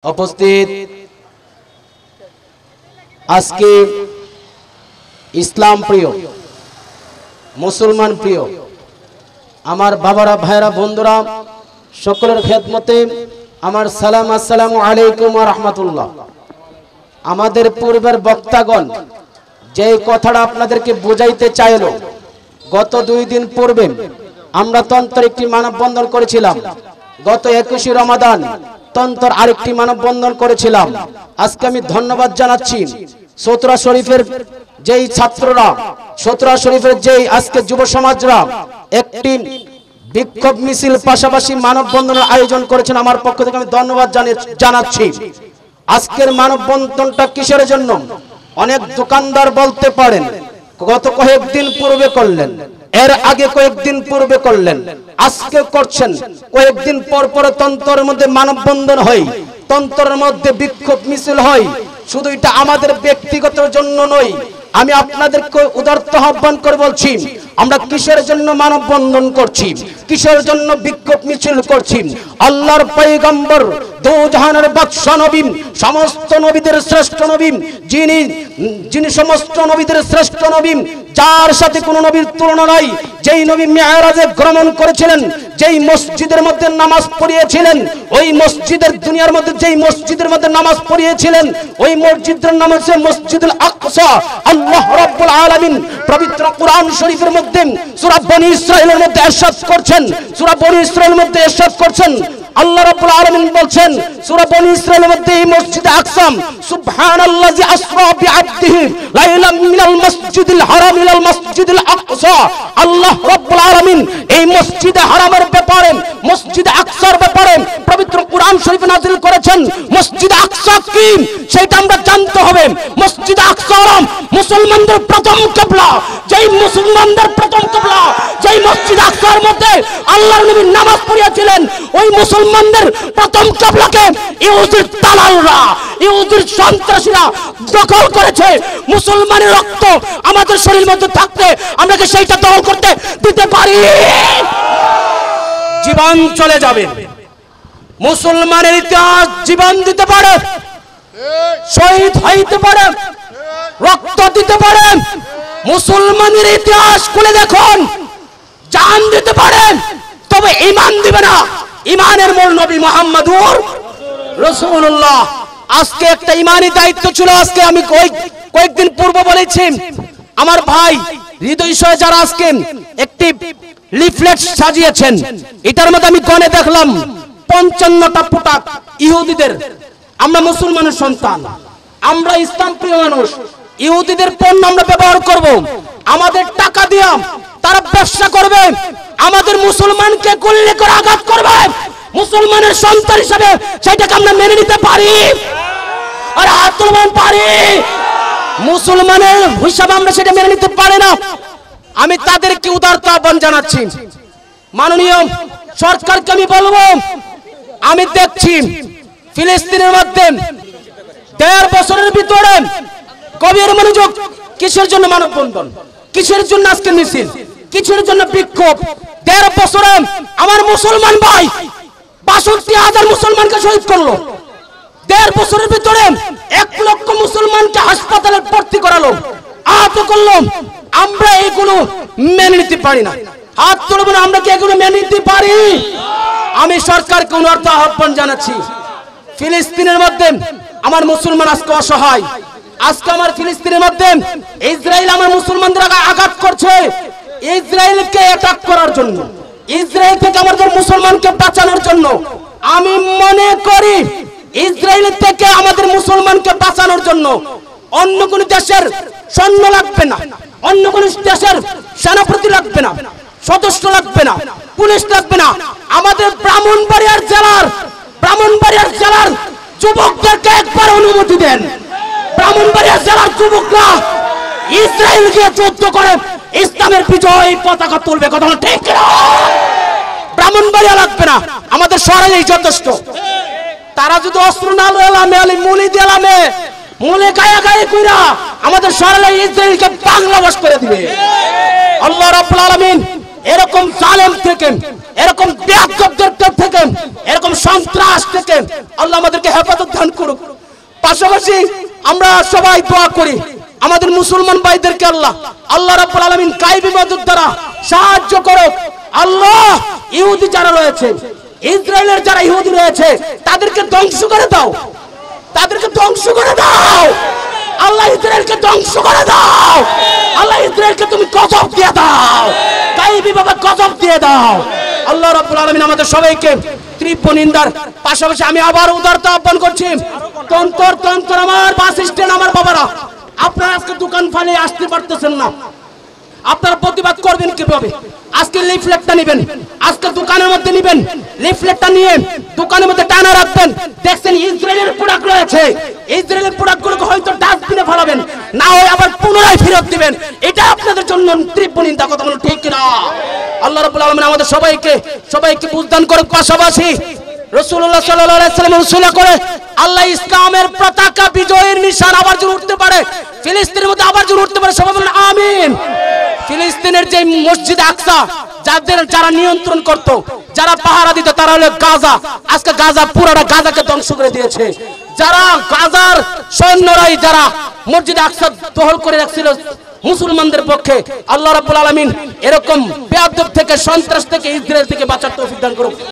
উপস্থিত আজকে ইসলাম প্রিয় মুসলমান প্রিয় আমার বাবারা ভাইরা বন্ধুরা সকলের খেদমতে আমার সালাম আসসালামু আলাইকুম ওয়া রাহমাতুল্লাহ। আমাদের পূর্বের বক্তাগণ যে কথাটা আপনাদেরকে বোঝাইতে চাইলো, গত 2 দিন পূর্বে আমরা তন্ত্র একটি মানববন্ধন করেছিলাম, গত 21 রমাদান তন্ত্র আরেকটি মানববন্ধন করেছিলাম। আজকে আমি ধন্যবাদ জানাচ্ছি সতরা শরীফের যেই ছাত্ররা, সতরা শরীফের যেই আজকে যুব সমাজরা একটি বিক্ষোভ মিছিল পাশাপাশি মানববন্ধনের আয়োজন করেছেন, আমার পক্ষ থেকে আমি ধন্যবাদ জানাচ্ছি। আজকের মানববন্ধনটা কিসের জন্য? অনেক দোকানদার বলতে পারেন গত কয়েকদিন পূর্বে করলেন, এর আগে কয়েকদিন পূর্বে করলেন, আজকে করছেন, কয়েকদিন পর পর তন্ত্রের মধ্যে মানববন্ধন হয়, তন্ত্রের মধ্যে বিক্ষোভ মিছিল হয়। শুধু এটা আমাদের ব্যক্তিগত জন্য নয়, আমি আপনাদেরকে উদারত আহ্বান করে বলছি, আমরা কিসের জন্য মানববন্ধন করছি, কিসের জন্য বিক্ষোভ মিছিল করছি? আল্লাহর পয়গম্বর দো জাহানের বাদশা নবী, সমস্ত নবীদের শ্রেষ্ঠ নবী, যিনি সমস্ত নবীদের শ্রেষ্ঠ নবী, যার সাথে কোনো নবীর তুলনা নাই, যেই নবী মিরাজে ভ্রমণ করেছিলেন, যেই মসজিদের মধ্যে নামাজ পড়িয়েছিলেন, ওই মসজিদের দুনিয়ার মধ্যে যেই মসজিদের মধ্যে নামাজ পড়িয়েছিলেন, ওই মসজিদের নাম হচ্ছে মসজিদুল আকসা। আল্লাহ রাব্বুল আলামিন পবিত্র কোরআন শরীফের মধ্যে সূরা বনী ইসরাঈলের মধ্যে ইরশাদ করছেন, সূরা বনী ইসরাঈলের মধ্যে ইরশাদ করছেন, আল্লাহ রাব্বুল আলামিন বলছেন সূরা বনী ইসরাঈলের মধ্যে এই মসজিদে আকসা, সুবহানাল্লাযী আসরা বিআবদিহি লাইলাম মিনাল মাসজিদিল হারাম ইলাল মাসজিদিল আকসা। আল্লাহ রাব্বুল আলামিন এই মসজিদে হারামের ব্যাপারে, মসজিদে আকসার ব্যাপারে পবিত্র কোরআন শরীফে নাযিল করেছেন। মসজিদে আকসা কি সেটা আমরা জানতে হবে। মসজিদে আকসা মুসলমানদের প্রথম কিবলা, যেই মুসলমানদের প্রথম কিবলা, যেই মসজিদে আকসার মধ্যে আল্লাহর নবী নামাজ পড়িয়েছিলেন, ওই মুসলমানদের প্রথম কিবলাকে ইহুদির দালালরা, ইহুদির সন্ত্রাসীরা দখল করেছে। মুসলমানের রক্ত আমাদের শরীরের মধ্যে থাকতে আমরা কি সেইটা দখল করতে দিতে পারি? জীবন চলে যাবে। মুসলমানের ইতিহাস জীবন দিতে পারে, শহীদ হইতে পারে, রক্ত দিতে পারে। মুসলমানের ইতিহাস খুলে দেখুন, জান দিতে পারে, তবে ঈমান দিবে না। ঈমানের মূল নবী মুহাম্মদুর রাসূলুল্লাহ। আজকে একটা ঈমানি দায়িত্ব ছিল। আজকে আমি কয়েকদিন পূর্বে বলেছি, আমার ভাই হৃদয় সহ যারা আজকে একটি লিফলেট সাজিয়েছেন, এটার মধ্যে আমি গণে দেখলাম 55টা পোশাক ইহুদিদের। আমরা মুসলমানের সন্তান, আমরা ইসলাম প্রিয় মানুষ, ইহুদিদের পণ্য আমরা ব্যবহার করব, আমাদের টাকা দিয়ে তারা ব্যবসা করবে, আমাদের মুসলমানকে গুলি করে আঘাত করবে, মুসলমানের সন্তান হিসেবে সেটাকে আমরা মেনে নিতে পারি? আর আত্মমান পারি? মুসলমানের হিসাবে আমরা সেটা মেনে নিতে পারি না। আমি তাদেরকে উদারত আহ্বান জানাচ্ছি, মাননীয় সরকারকে আমি বলবো, আমি দেখছি ফিলিস্তিনের মধ্যে 1.5 বছরের ভিতরে কবির মনোযোগ, কিসের জন্য মানববন্ধন, কিসের জন্য আজকে মিছিল, কিসের জন্য বিক্ষোভ? 1.5 বছরে আমার মুসলমান ভাই 62,000 মুসলমানকে শহীদ করলো। 1.5 বছরের ভিতরে 1 লক্ষ মুসলমানকে হাসপাতালে ভর্তি করালো, আহত করলো। আমরা এগুলো মেনে নিতে পারি না। হাত তুলব না, আমরা কি এগুলো মেনে নিতে পারি? আমি সরকারকে অনুরোধ আহ্বান জানাচ্ছি, ফিলিস্তিনের মধ্যে আমার মুসলমান আজকে অসহায়। আজকে আমার ফিলিস্তিনের মধ্যে ইসরায়েল আমার মুসলমানদের আঘাত করছে, ইসরায়েলকে অ্যাটাক করার জন্য, ইসরায়েল থেকে আমাদের মুসলমানকে বাঁচানোর জন্য। আমি মনে করি ইসরায়েল থেকে আমাদের মুসলমানকে বাঁচানোর জন্য অন্য কোন দেশের সৈন্য লাগবে না, অন্য কোন দেশের সেনাপতি লাগবে না, সদস্য লাগবে না, পুলিশ লাগবে না। আমাদের ব্রাহ্মণবাড়িয়ার জেলার যুবকদেরকে একবার অনুমতি দেন। ব্রাহ্মণবাড়িয়া জেলার যুবকরা ইসরায়েল গিয়ে যুদ্ধ করে ইসলামের বিজয় পতাকা তুলবে, কথা ঠিক না? ব্রাহ্মণবাড়িয়া লাগবে না, আমাদের শহরেই যথেষ্ট। তারা যদি অস্ত্র না লামে আলি মুলি দিলামে মুলে গায়ে গায়ে কইরা আমাদের শহরে ইসরায়েলকে বাংলাদেশ করে দিবে। আল্লাহ রাব্বুল আলামিন এরকম জালেম থেকে, এরকম বেয়াদবদের থেকে, এরকম সন্ত্রাস থেকে আল্লাহ আমাদেরকে হেফাজত দান করুক। পাশাপাশি আমরা সবাই দোয়া করি আমাদের মুসলমান ভাইদেরকে আল্লাহ রাব্বুল আলামিন গায়বী মদদ দ্বারা সাহায্য করুক। আল্লাহ ইহুদি যারা রয়েছে, ইসরায়েলের যারা ইহুদি রয়েছে, তাদেরকে ধ্বংস করে দাও, তাদেরকে ধ্বংস করে দাও। আল্লাহ ইসরায়েলকে ধ্বংস করে দাও। আল্লাহ ইসরায়েলকে তুমি গজব দিয়ে দাও, গায়বী ভাবে গজব দিয়ে দাও। আল্লাহ রাব্বুল আলামিন আমাদের সবাইকে তীব্র নিন্দার পাশাপাশি আমি আবার উদারতা আহ্বান করছি, তন্তর আমার বাস স্ট্যান্ড আমার বাবারা, আপনারা আজকে দোকান ফালিয়ে আসতে পারতেছেন না, আপনারা প্রতিবাদ করবেন কিভাবে? আজকে লিফলেটটা নেবেন, আজকে দোকানের মধ্যে নেবেন, লিফলেটটা নিয়ে দোকানের মধ্যে টানা রাখবেন। দেখছেন ইসরায়েলের প্রোডাক্ট রয়েছে, ইসরায়েলের প্রোডাক্টগুলোকে হয়তো ডাস্টবিনে ফেলাবেন, না হয় আবার পুনরায় ফেরত দিবেন। এটা আপনাদের জন্য তীব্র নিন্দা, কথা বলুন ঠিক না? আল্লাহ রাব্বুল আলামিন আমাদের সবাইকে বুঝদান করুক। পাশাপাশি রাসূলুল্লাহ সাল্লাল্লাহু আলাইহি ওয়াসাল্লাম উসিলা করে আল্লাহ ইসলামের পতাকা বিজয়ের নিশান আবার জোরে উঠতে পারে, ফিলিস্তিনের মধ্যে আবার জোরে উঠতে পারে, সবাই বলুন আমিন। ফিলিস্তিনের যে মসজিদ আকসা যারা নিয়ন্ত্রণ করত, যারা পাহারা দিত, তারা হলো গাজা। আজকে গাজা পুরোটা গাজাকে ধ্বংস করে দিয়েছে। যারা গাজার সৈন্যরাই যারা মসজিদ আকসা দখল করে রাখছিল মুসলমানদের পক্ষে, আল্লাহ রাব্বুল আলামিন এরকম বেয়াদব থেকে, সন্ত্রাস থেকে, ইসরায়েল থেকে বাঁচার তৌফিক দান করুক।